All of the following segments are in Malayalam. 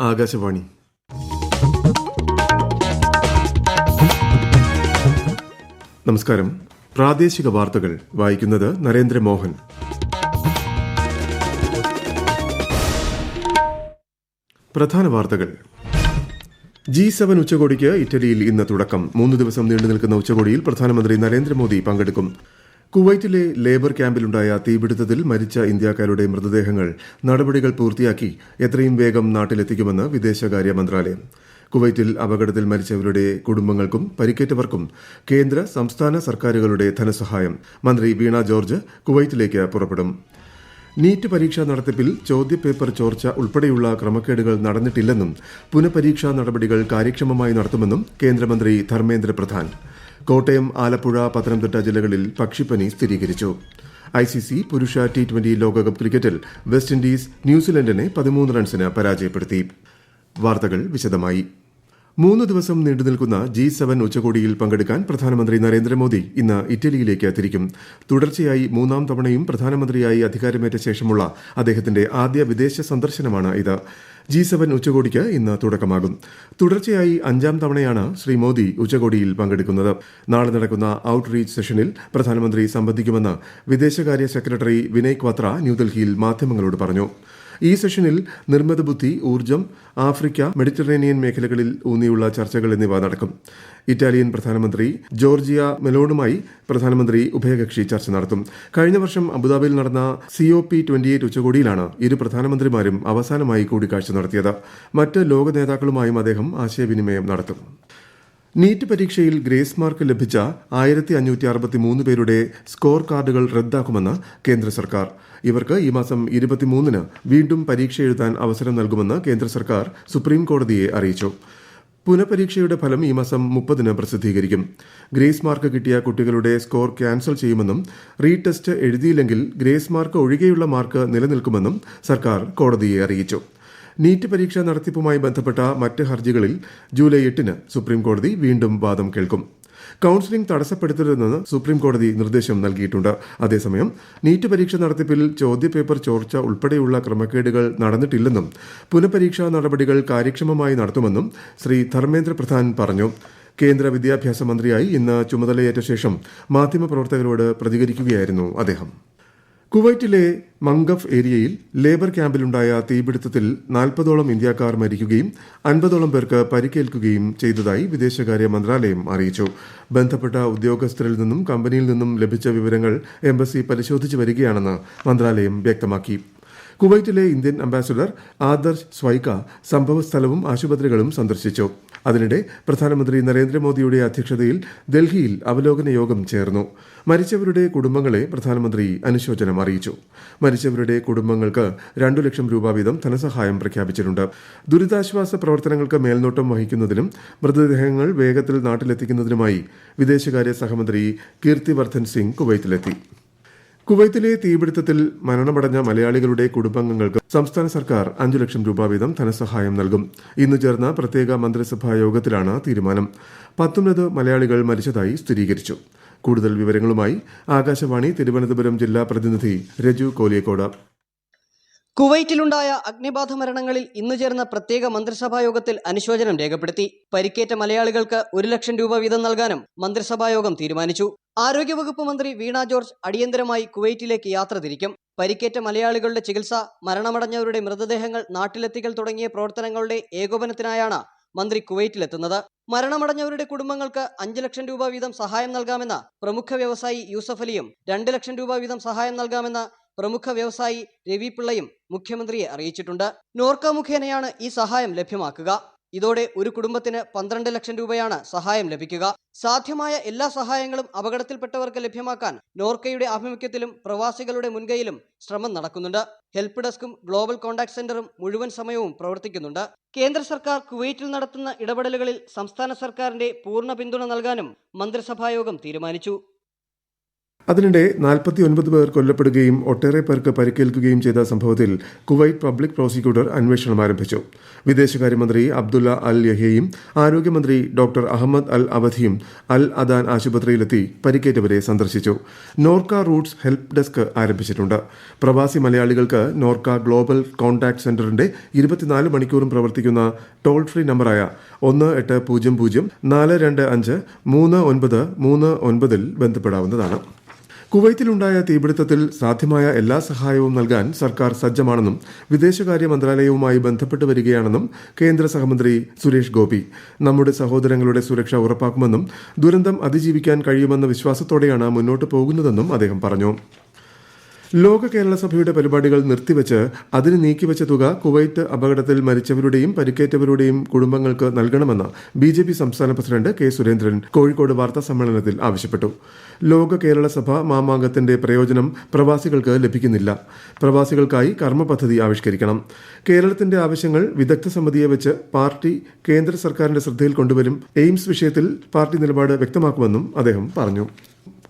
ആകാശവാണി. നമസ്കാരം. പ്രാദേശിക വാർത്തകൾ വായിക്കുന്നത് നരേന്ദ്രമോഹൻ. പ്രധാന വാർത്തകൾ. G7 ഉച്ചകോടിക്ക് ഇറ്റലിയിൽ ഇന്ന് തുടക്കം. 3 ദിവസം നീണ്ടുനിൽക്കുന്ന ഉച്ചകോടിയിൽ പ്രധാനമന്ത്രി നരേന്ദ്രമോദി പങ്കെടുക്കും. കുവൈറ്റിലെ ലേബർ ക്യാമ്പിലുണ്ടായ തീപിടുത്തത്തിൽ മരിച്ച ഇന്ത്യക്കാരുടെ മൃതദേഹങ്ങൾ നടപടികൾ പൂർത്തിയാക്കി എത്രയും വേഗം നാട്ടിലെത്തിക്കുമെന്ന് വിദേശകാര്യ മന്ത്രാലയം. കുവൈറ്റിൽ അപകടത്തിൽ മരിച്ചവരുടെ കുടുംബങ്ങൾക്കും പരിക്കേറ്റവർക്കും കേന്ദ്ര സംസ്ഥാന സർക്കാരുകളുടെ ധനസഹായം. മന്ത്രി വീണ ജോർജ് കുവൈറ്റിലേക്ക് പുറപ്പെടും. നീറ്റ് പരീക്ഷാ നടത്തിപ്പിൽ ചോദ്യപേപ്പർ ചോർച്ച ഉൾപ്പെടെയുള്ള ക്രമക്കേടുകൾ നടന്നിട്ടില്ലെന്നും പുനഃപരീക്ഷാ നടപടികൾ കാര്യക്ഷമമായി നടത്തുമെന്നും കേന്ദ്രമന്ത്രി ധർമ്മേന്ദ്ര പ്രധാൻ. കോട്ടയം, ആലപ്പുഴ, പത്തനംതിട്ട ജില്ലകളിൽ പക്ഷിപ്പനി സ്ഥിരീകരിച്ചു. ICC പുരുഷ T20 ലോകകപ്പ് ക്രിക്കറ്റിൽ വെസ്റ്റ് ഇൻഡീസ് ന്യൂസിലൻഡിനെ 13 റൺസിന് പരാജയപ്പെടുത്തി. വാർത്തകൾ വിശദമായി. 3 ദിവസം നീണ്ടുനിൽക്കുന്ന G7 ഉച്ചകോടിയിൽ പങ്കെടുക്കാൻ പ്രധാനമന്ത്രി നരേന്ദ്രമോദി ഇന്ന് ഇറ്റലിയിലേക്ക് തിരിക്കും. തുടർച്ചയായി 3-ാം തവണയും പ്രധാനമന്ത്രിയായി അധികാരമേറ്റ ശേഷമുള്ള അദ്ദേഹത്തിന്റെ ആദ്യ വിദേശ സന്ദർശനമാണ് ഇത്. G7 ഉച്ചകോടിക്ക് ഇന്ന് തുടക്കമാകും. തുടർച്ചയായി 5-ാം തവണയാണ് ശ്രീ മോദി ഉച്ചകോടിയിൽ പങ്കെടുക്കുന്നത്. നാളെ നടക്കുന്ന ഔട്ട്റീച്ച് സെഷനിൽ പ്രധാനമന്ത്രി സംബന്ധിക്കുമെന്ന് വിദേശകാര്യ സെക്രട്ടറി വിനയ് ക്വാത്ര ന്യൂഡൽഹിയിൽ മാധ്യമങ്ങളോട് പറഞ്ഞു. ഈ സെഷനിൽ നിർമ്മിത ബുദ്ധി, ഊർജ്ജം, ആഫ്രിക്ക, മെഡിറ്ററേനിയൻ മേഖലകളിൽ ഊന്നിയുള്ള ചർച്ചകൾ എന്നിവ നടക്കും. ഇറ്റാലിയൻ പ്രധാനമന്ത്രി ജോർജിയ മെലോണുമായി പ്രധാനമന്ത്രി ഉഭയകക്ഷി ചർച്ച നടത്തും. കഴിഞ്ഞ വർഷം അബുദാബിയിൽ നടന്ന COP28 ഉച്ചകോടിയിലാണ് ഇരു പ്രധാനമന്ത്രിമാരും അവസാനമായി കൂടിക്കാഴ്ച നടത്തിയത്. മറ്റ് ലോക നേതാക്കളുമായും അദ്ദേഹം ആശയവിനിമയം നടത്തും. നീറ്റ് പരീക്ഷയിൽ ഗ്രേസ് മാർക്ക് ലഭിച്ച 1563 പേരുടെ സ്കോർ കാർഡുകൾ റദ്ദാക്കുമെന്ന് കേന്ദ്ര സർക്കാർ. ഇവർക്ക് ഈ മാസം 23-ന് വീണ്ടും പരീക്ഷ എഴുതാൻ അവസരം നൽകുമെന്ന് കേന്ദ്ര സർക്കാർ സുപ്രീം കോടതിയെ അറിയിച്ചു. പുനഃപരീക്ഷയുടെ ഫലം ഈ മാസം 30-ന് പ്രസിദ്ധീകരിക്കും. ഗ്രേസ് മാർക്ക് കിട്ടിയ കുട്ടികളുടെ സ്കോർ ക്യാൻസൽ ചെയ്യുമെന്നും റീടെസ്റ്റ് എഴുതിയില്ലെങ്കിൽ ഗ്രേസ് മാർക്ക് ഒഴികെയുള്ള മാർക്ക് നിലനിൽക്കുമെന്നും സർക്കാർ കോടതിയെ അറിയിച്ചു. നീറ്റ് പരീക്ഷാ നടത്തിപ്പുമായി ബന്ധപ്പെട്ട മറ്റ് ഹർജികളിൽ ജൂലൈ 8-ന് സുപ്രീംകോടതി വീണ്ടും വാദം കേൾക്കും. കൌൺസിലിംഗ് തടസ്സപ്പെടുത്തരുതെന്ന് സുപ്രീംകോടതി നിർദ്ദേശം നൽകിയിട്ടുണ്ട്. അതേസമയം നീറ്റ് പരീക്ഷ നടത്തിപ്പിൽ ചോദ്യപേപ്പർ ചോർച്ച ഉൾപ്പെടെയുള്ള ക്രമക്കേടുകൾ നടന്നിട്ടില്ലെന്നും പുനഃപരീക്ഷാ നടപടികൾ കാര്യക്ഷമമായി നടത്തുമെന്നും ശ്രീ ധർമ്മേന്ദ്ര പ്രധാൻ പറഞ്ഞു. കേന്ദ്ര വിദ്യാഭ്യാസ മന്ത്രിയായി ഇന്ന് ചുമതലയേറ്റ ശേഷം മാധ്യമപ്രവർത്തകരോട് പ്രതികരിക്കുകയായിരുന്നു അദ്ദേഹം. കുവൈറ്റിലെ മംഗഫ് ഏരിയയിൽ ലേബർ ക്യാമ്പിലുണ്ടായ തീപിടുത്തത്തിൽ 40ഓളം ഇന്ത്യക്കാർ മരിക്കുകയും 50ഓളം പേർക്ക് പരിക്കേൽക്കുകയും ചെയ്തതായി വിദേശകാര്യ മന്ത്രാലയം അറിയിച്ചു. ബന്ധപ്പെട്ട ഉദ്യോഗസ്ഥരിൽ നിന്നും കമ്പനിയിൽ നിന്നും ലഭിച്ച വിവരങ്ങൾ എംബസി പരിശോധിച്ചു വരികയാണെന്ന് മന്ത്രാലയം വ്യക്തമാക്കി. കുവൈറ്റിലെ ഇന്ത്യൻ അംബാസഡർ ആദർശ് സ്വൈക്ക സംഭവസ്ഥലവും ആശുപത്രികളും സന്ദർശിച്ചു. അതിനിടെ പ്രധാനമന്ത്രി നരേന്ദ്രമോദിയുടെ അധ്യക്ഷതയിൽ ഡൽഹിയിൽ അവലോകന യോഗം ചേർന്നു. മരിച്ചവരുടെ കുടുംബങ്ങളെ പ്രധാനമന്ത്രി അനുശോചനം അറിയിച്ചു. മരിച്ചവരുടെ കുടുംബങ്ങൾക്ക് 2 ലക്ഷം രൂപ വീതം ധനസഹായം പ്രഖ്യാപിച്ചിട്ടുണ്ട്. ദുരിതാശ്വാസ പ്രവർത്തനങ്ങൾക്ക് മേൽനോട്ടം വഹിക്കുന്നതിനും മൃതദേഹങ്ങൾ വേഗത്തിൽ നാട്ടിലെത്തിക്കുന്നതിനുമായി വിദേശകാര്യ സഹമന്ത്രി കീർത്തിവർദ്ധൻ സിംഗ് കുവൈറ്റിലെത്തി. കുവൈത്തിലെ തീപിടുത്തത്തിൽ മരണമടഞ്ഞ മലയാളികളുടെ കുടുംബാംഗങ്ങൾക്ക് സംസ്ഥാന സർക്കാർ 5 ലക്ഷം രൂപ വീതം ധനസഹായം നൽകും. ഇന്ന് ചേർന്ന പ്രത്യേക മന്ത്രിസഭാ യോഗത്തിലാണ് തീരുമാനം. 19 മലയാളികൾ മരിച്ചതായി സ്ഥിരീകരിച്ചു. കൂടുതൽ വിവരങ്ങളുമായി ആകാശവാണി തിരുവനന്തപുരം ജില്ലാ പ്രതിനിധി രജു കോലിയക്കോട്. കുവൈറ്റിലുണ്ടായ അഗ്നിബാധ മരണങ്ങളിൽ ഇന്ന് ചേർന്ന പ്രത്യേക മന്ത്രിസഭാ യോഗത്തിൽ അനുശോചനം രേഖപ്പെടുത്തി. പരിക്കേറ്റ മലയാളികൾക്ക് 1 ലക്ഷം രൂപ വീതം നൽകാനും മന്ത്രിസഭായോഗം തീരുമാനിച്ചു. ആരോഗ്യവകുപ്പ് മന്ത്രി വീണ ജോർജ് അടിയന്തരമായി കുവൈറ്റിലേക്ക് യാത്ര തിരിക്കും. പരിക്കേറ്റ മലയാളികളുടെ ചികിത്സ, മരണമടഞ്ഞവരുടെ മൃതദേഹങ്ങൾ നാട്ടിലെത്തിക്കൽ തുടങ്ങിയ പ്രവർത്തനങ്ങളുടെ ഏകോപനത്തിനായാണ് മന്ത്രി കുവൈറ്റിലെത്തുന്നത്. മരണമടഞ്ഞവരുടെ കുടുംബങ്ങൾക്ക് 5 ലക്ഷം രൂപ വീതം സഹായം നൽകാമെന്ന് പ്രമുഖ വ്യവസായി യൂസഫ് അലിയും 2 ലക്ഷം രൂപ വീതം സഹായം നൽകാമെന്ന് പ്രമുഖ വ്യവസായി രവി പിള്ളയും മുഖ്യമന്ത്രിയെ അറിയിച്ചിട്ടുണ്ട്. നോർക്ക മുഖേനയാണ് ഈ സഹായം ലഭ്യമാക്കുക. ഇതോടെ ഒരു കുടുംബത്തിന് 12 ലക്ഷം രൂപയാണ് സഹായം ലഭിക്കുക. സാധ്യമായ എല്ലാ സഹായങ്ങളും അപകടത്തിൽപ്പെട്ടവർക്ക് ലഭ്യമാക്കാൻ നോർക്കയുടെ ആഭിമുഖ്യത്തിലും പ്രവാസികളുടെ മുൻകൈയിലും ശ്രമം നടക്കുന്നുണ്ട്. ഹെൽപ്പ് ഡെസ്കും ഗ്ലോബൽ കോൺടാക്ട് സെന്ററും മുഴുവൻ സമയവും പ്രവർത്തിക്കുന്നുണ്ട്. കേന്ദ്ര സർക്കാർ കുവൈറ്റിൽ നടത്തുന്ന ഇടപെടലുകളിൽ സംസ്ഥാന സർക്കാരിന്റെ പൂർണ്ണ പിന്തുണ നൽകാനും മന്ത്രിസഭായോഗം തീരുമാനിച്ചു. അതിനിടെ 49 പേർ കൊല്ലപ്പെടുകയും ഒട്ടേറെ പേർക്ക് പരിക്കേൽക്കുകയും ചെയ്ത സംഭവത്തിൽ കുവൈറ്റ് പബ്ലിക് പ്രോസിക്യൂട്ടർ അന്വേഷണം ആരംഭിച്ചു. വിദേശകാര്യമന്ത്രി അബ്ദുള്ള അൽ യഹയും ആരോഗ്യമന്ത്രി ഡോക്ടർ അഹമ്മദ് അൽ അവധിയും അൽ അദാൻ ആശുപത്രിയിലെത്തി പരിക്കേറ്റവരെ സന്ദർശിച്ചു. നോർക്ക റൂട്ട്സ് ഹെൽപ്പ് ഡെസ്ക് ആരംഭിച്ചിട്ടുണ്ട്. പ്രവാസി മലയാളികൾക്ക് നോർക്ക ഗ്ലോബൽ കോൺടാക്ട് സെന്ററിന്റെ 24 മണിക്കൂറും പ്രവർത്തിക്കുന്ന ടോൾ ഫ്രീ നമ്പറായ 1800-425-3939 ബന്ധപ്പെടാവുന്നതാണ്. കുവൈത്തിലുണ്ടായ തീപിടുത്തത്തിൽ സാധ്യമായ എല്ലാ സഹായവും നൽകാൻ സർക്കാർ സജ്ജമാണെന്നും വിദേശകാര്യ മന്ത്രാലയവുമായി ബന്ധപ്പെട്ട് വരികയാണെന്നും കേന്ദ്ര സഹമന്ത്രി സുരേഷ് ഗോപി. നമ്മുടെ സഹോദരങ്ങളുടെ സുരക്ഷ ഉറപ്പാക്കുമെന്നും ദുരന്തം അതിജീവിക്കാൻ കഴിയുമെന്ന വിശ്വാസത്തോടെയാണ് മുന്നോട്ട് പോകുന്നതെന്നും അദ്ദേഹം പറഞ്ഞു. ലോക കേരള സഭയുടെ പരിപാടികൾ നിർത്തിവെച്ച് അതിന് നീക്കിവെച്ച തുക കുവൈറ്റ് അപകടത്തിൽ മരിച്ചവരുടെയും പരിക്കേറ്റവരുടെയും കുടുംബങ്ങൾക്ക് നൽകണമെന്ന് BJP സംസ്ഥാന പ്രസിഡന്റ് കെ സുരേന്ദ്രൻ കോഴിക്കോട് വാർത്താസമ്മേളനത്തിൽ ആവശ്യപ്പെട്ടു. ലോക കേരള സഭ മാമാങ്കത്തിന്റെ പ്രയോജനം പ്രവാസികൾക്ക് ലഭിക്കുന്നില്ല. പ്രവാസികൾക്കായി കർമ്മ പദ്ധതി ആവിഷ്കരിക്കണം. കേരളത്തിന്റെ ആവശ്യങ്ങൾ വിദഗ്ധ സമിതിയെ വെച്ച് പാർട്ടി കേന്ദ്ര സർക്കാരിന്റെ ശ്രദ്ധയിൽ കൊണ്ടുവരും. എയിംസ് വിഷയത്തിൽ പാർട്ടി നിലപാട് വ്യക്തമാക്കുമെന്നും അദ്ദേഹം പറഞ്ഞു.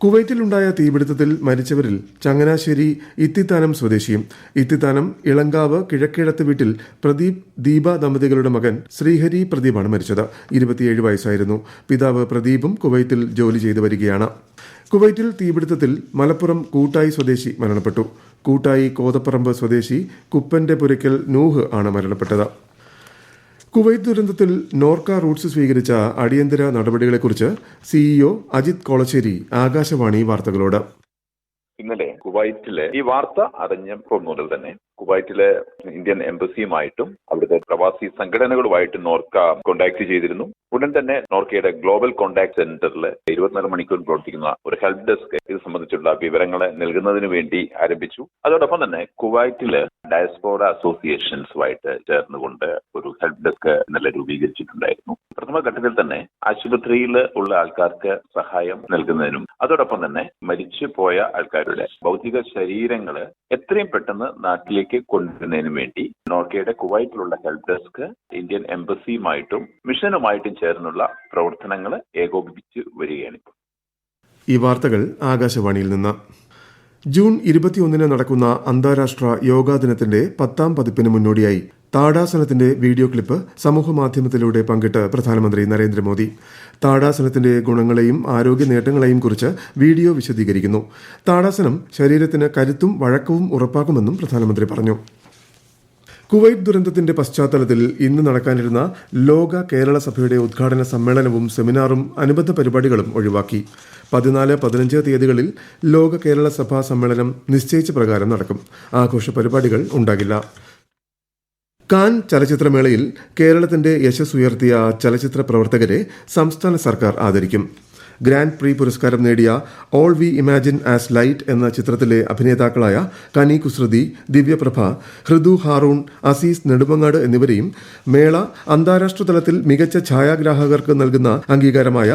കുവൈറ്റിലുണ്ടായ തീപിടുത്തത്തിൽ മരിച്ചവരിൽ ചങ്ങനാശ്ശേരി ഇത്തിത്താനം സ്വദേശിയും ഇത്തിത്താനം ഇളങ്കാവ് കിഴക്കേടത്ത് വീട്ടിൽ പ്രദീപ് ദീപ ദമ്പതികളുടെ മകൻ ശ്രീഹരി പ്രദീപാണ് മരിച്ചത്. 27 വയസ്സായിരുന്നു. പിതാവ് പ്രദീപും കുവൈത്തിൽ ജോലി ചെയ്തു വരികയാണ്. കുവൈറ്റിൽ തീപിടുത്തത്തിൽ മലപ്പുറം കൂട്ടായി സ്വദേശി മരണപ്പെട്ടു. കൂട്ടായി കോതപ്പറമ്പ് സ്വദേശി കുപ്പന്റെ പുരയ്ക്കൽ നൂഹ് ആണ് മരണപ്പെട്ടത്. കുവൈറ്റ് ദുരന്തത്തിൽ നോർക്ക റൂട്ട്സ് സ്വീകരിച്ച അടിയന്തര നടപടികളെക്കുറിച്ച് CEO അജിത് കോളശ്ശേരി ആകാശവാണി വാർത്തകളോട്. ഇന്നലെ കുവൈറ്റിലെ ഈ വാർത്ത അറിഞ്ഞപ്പോൾ മുതൽ തന്നെ കുവൈറ്റിലെ ഇന്ത്യൻ എംബസിയുമായിട്ടും അവിടുത്തെ പ്രവാസി സംഘടനകളുമായിട്ടും നോർക്ക കോണ്ടാക്ട് ചെയ്തിരുന്നു. ഉടൻ തന്നെ നോർക്കയുടെ ഗ്ലോബൽ കോണ്ടാക്ട് സെന്ററിൽ 24 മണിക്കൂർ പ്രവർത്തിക്കുന്ന ഒരു ഹെൽപ്പ് ഡെസ്ക് ഇത് സംബന്ധിച്ചുള്ള വിവരങ്ങളെ നൽകുന്നതിന് വേണ്ടി ആരംഭിച്ചു. അതോടൊപ്പം തന്നെ കുവൈറ്റില് ഡയസ്പോറ അസോസിയേഷൻസുമായിട്ട് ചേർന്നുകൊണ്ട് ഒരു ഹെൽപ്പ് ഡെസ്ക് ഇന്നലെ രൂപീകരിച്ചിട്ടുണ്ടായിരുന്നു. പ്രഥമഘട്ടത്തിൽ തന്നെ ആശുപത്രിയിൽ ഉള്ള ആൾക്കാർക്ക് സഹായം നൽകുന്നതിനും അതോടൊപ്പം തന്നെ മരിച്ചു പോയ ആൾക്കാരുടെ ഭൗതിക ശരീരങ്ങൾ എത്രയും പെട്ടെന്ന് നാട്ടിലേക്ക് കൊണ്ടുവരുന്നതിനും വേണ്ടി നോർക്കയുടെ കുവൈറ്റിലുള്ള ഹെൽപ്പ് ഡെസ്ക് ഇന്ത്യൻ എംബസിയുമായിട്ടും മിഷനുമായിട്ടും ചേർന്നുള്ള പ്രവർത്തനങ്ങൾ ഏകോപിപ്പിച്ച് വരികയാണിപ്പോൾ. ഈ വാർത്തകൾ ആകാശവാണിയിൽ നിന്ന്. ജൂൺ 21 നടക്കുന്ന അന്താരാഷ്ട്ര യോഗാ ദിനത്തിന്റെ 10ാം പതിപ്പിന് മുന്നോടിയായി താടാസനത്തിന്റെ വീഡിയോ ക്ലിപ്പ് സമൂഹമാധ്യമത്തിലൂടെ പങ്കിട്ട് പ്രധാനമന്ത്രി നരേന്ദ്രമോദി. താടാസനത്തിന്റെ ഗുണങ്ങളെയും ആരോഗ്യ നേട്ടങ്ങളെയും കുറിച്ച് വീഡിയോ വിശദീകരിക്കുന്നു. താടാസനം ശരീരത്തിന് കരുത്തും വഴക്കവും ഉറപ്പാക്കുമെന്നും പ്രധാനമന്ത്രി പറഞ്ഞു. കുവൈറ്റ് ദുരന്തത്തിന്റെ പശ്ചാത്തലത്തിൽ ഇന്ന് നടക്കാനിരുന്ന ലോക കേരള സഭയുടെ ഉദ്ഘാടന സമ്മേളനവും സെമിനാറും അനുബന്ധ പരിപാടികളും ഒഴിവാക്കി. 14, 15 തീയതികളിൽ ലോക കേരള സഭാ സമ്മേളനം നിശ്ചയിച്ച പ്രകാരം നടക്കും. ആഘോഷ പരിപാടികൾ ഉണ്ടാകില്ല. കാൻ ചലച്ചിത്രമേളയിൽ കേരളത്തിന്റെ യശസ് ഉയർത്തിയ ചലച്ചിത്ര പ്രവർത്തകരെ സംസ്ഥാന സർക്കാർ ആദരിക്കും. ഗ്രാൻഡ് പ്രീ പുരസ്കാരം നേടിയ all we imagine as light എന്ന ചിത്രത്തിലെ അഭിനേതാക്കളായ കനി കുസൃതി, ദിവ്യപ്രഭ, ഹൃദു ഹാറൂൺ, അസീസ് നെടുമങ്ങാട് എന്നിവരെയും മേള അന്താരാഷ്ട്ര തലത്തിൽ മികച്ച ഛായാഗ്രാഹകർക്ക് നൽകുന്ന അംഗീകാരമായ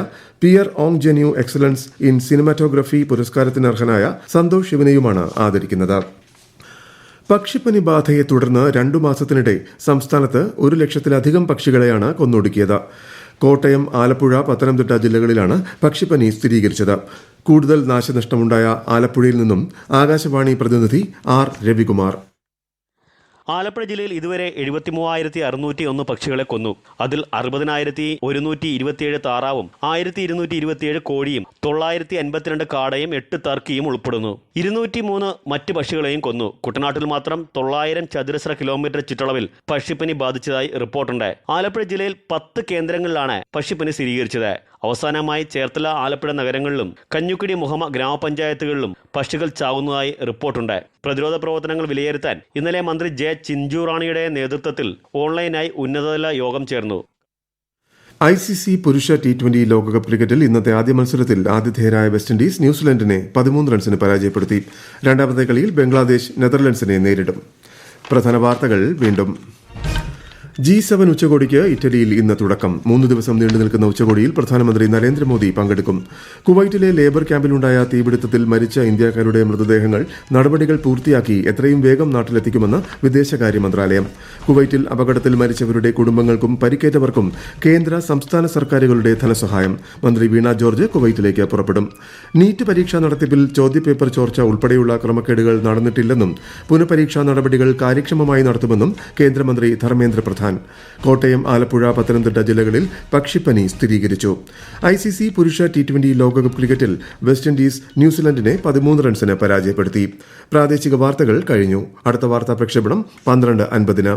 Pierre Angenieux excellence in cinematography പുരസ്കാരത്തിന് അർഹനായ സന്തോഷ് ശിവനെയുമാണ് ആദരിക്കുന്നത്. പക്ഷിപ്പനി ബാധയെ തുടർന്ന് 2 മാസത്തിനിടെ സംസ്ഥാനത്ത് 1 ലക്ഷത്തിലധികം പക്ഷികളെയാണ് കൊന്നൊടുക്കിയത്. കോട്ടയം, ആലപ്പുഴ, പത്തനംതിട്ട ജില്ലകളിലാണ് പക്ഷിപ്പനി സ്ഥിരീകരിച്ചത്. കൂടുതൽ നാശനഷ്ടമുണ്ടായ ആലപ്പുഴയിൽ നിന്നും ആകാശവാണി പ്രതിനിധി R. രവികുമാർ. ആലപ്പുഴ ജില്ലയിൽ ഇതുവരെ 73,601 പക്ഷികളെ കൊന്നു. അതിൽ 60,127 താറാവും 1,227 കോഴിയും 952 കാടയും 8 ടർക്കിയും ഉൾപ്പെടുന്നു. 203 മറ്റ് പക്ഷികളെയും കൊന്നു. കുട്ടനാട്ടിൽ മാത്രം 900 ചതുരശ്ര കിലോമീറ്റർ ചുറ്റളവിൽ പക്ഷിപ്പനി ബാധിച്ചതായി റിപ്പോർട്ടുണ്ട്. ആലപ്പുഴ ജില്ലയിൽ 10 കേന്ദ്രങ്ങളിലാണ് പക്ഷിപ്പനി സ്ഥിരീകരിച്ചത്. അവസാനമായി ചേർത്തല, ആലപ്പുഴ നഗരങ്ങളിലും കഞ്ഞുക്കുടി, മുഹമ്മ ഗ്രാമപഞ്ചായത്തുകളിലും പക്ഷികൾ ചാവുന്നതായി റിപ്പോർട്ടുണ്ട്. പ്രതിരോധ പ്രവർത്തനങ്ങൾ വിലയിരുത്താൻ ഇന്നലെ മന്ത്രി ജെ ചിഞ്ചുറാണിയുടെ നേതൃത്വത്തിൽ ഓൺലൈനായി ഉന്നതതല യോഗം ചേർന്നു. ICC പുരുഷ T20 ലോകകപ്പ് ക്രിക്കറ്റിൽ ഇന്നത്തെ ആദ്യ മത്സരത്തിൽ ആതിഥേയരായ വെസ്റ്റ് ഇൻഡീസ് ന്യൂസിലൻഡിനെ 13 റൺസിന് പരാജയപ്പെടുത്തി. രണ്ടാമത്തെ കളിയിൽ ബംഗ്ലാദേശ് നെതർലൻഡ്സിനെ നേരിടും. പ്രധാന വാർത്തകൾ വീണ്ടും. G7 ഉച്ചകോടിക്ക് ഇറ്റലിയിൽ ഇന്ന് തുടക്കം 3 ദിവസം നീണ്ടു നിൽക്കുന്ന ഉച്ചകോടിയിൽ പ്രധാനമന്ത്രി നരേന്ദ്രമോദി പങ്കെടുക്കും. കുവൈറ്റിലെ ലേബർ ക്യാമ്പിലുണ്ടായ തീപിടുത്തത്തിൽ മരിച്ച ഇന്ത്യക്കാരുടെ മൃതദേഹങ്ങൾ നടപടികൾ പൂർത്തിയാക്കി എത്രയും വേഗം നാട്ടിലെത്തിക്കുമെന്ന് വിദേശകാര്യ മന്ത്രാലയം. കുവൈറ്റിൽ അപകടത്തിൽ മരിച്ചവരുടെ കുടുംബങ്ങൾക്കും പരിക്കേറ്റവർക്കും കേന്ദ്ര സംസ്ഥാന സർക്കാരുകളുടെ ധനസഹായം. മന്ത്രി വീണ ജോർജ് കുവൈറ്റിലേക്ക് പുറപ്പെടും. നീറ്റ് പരീക്ഷാ നടത്തിപ്പിൽ ചോദ്യപേപ്പർ ചോർച്ച ഉൾപ്പെടെയുള്ള ക്രമക്കേടുകൾ നടന്നിട്ടില്ലെന്നും പുനഃപരീക്ഷാ നടപടികൾ കാര്യക്ഷമമായി നടത്തുമെന്നും കേന്ദ്രമന്ത്രി ധർമ്മേന്ദ്ര പ്രധാൻ. കോട്ടയം, ആലപ്പുഴ, പത്തനംതിട്ട ജില്ലകളിൽ പക്ഷിപ്പനി സ്ഥിരീകരിച്ചു. ICC പുരുഷ T20 ലോകകപ്പ് ക്രിക്കറ്റിൽ വെസ്റ്റ് ഇൻഡീസ് ന്യൂസിലൻഡിനെ 13 റൺസിന് പരാജയപ്പെടുത്തി. പ്രാദേശിക വാർത്തകൾ കഴിഞ്ഞു. അടുത്ത വാർത്താ പ്രക്ഷേപണം 12:50.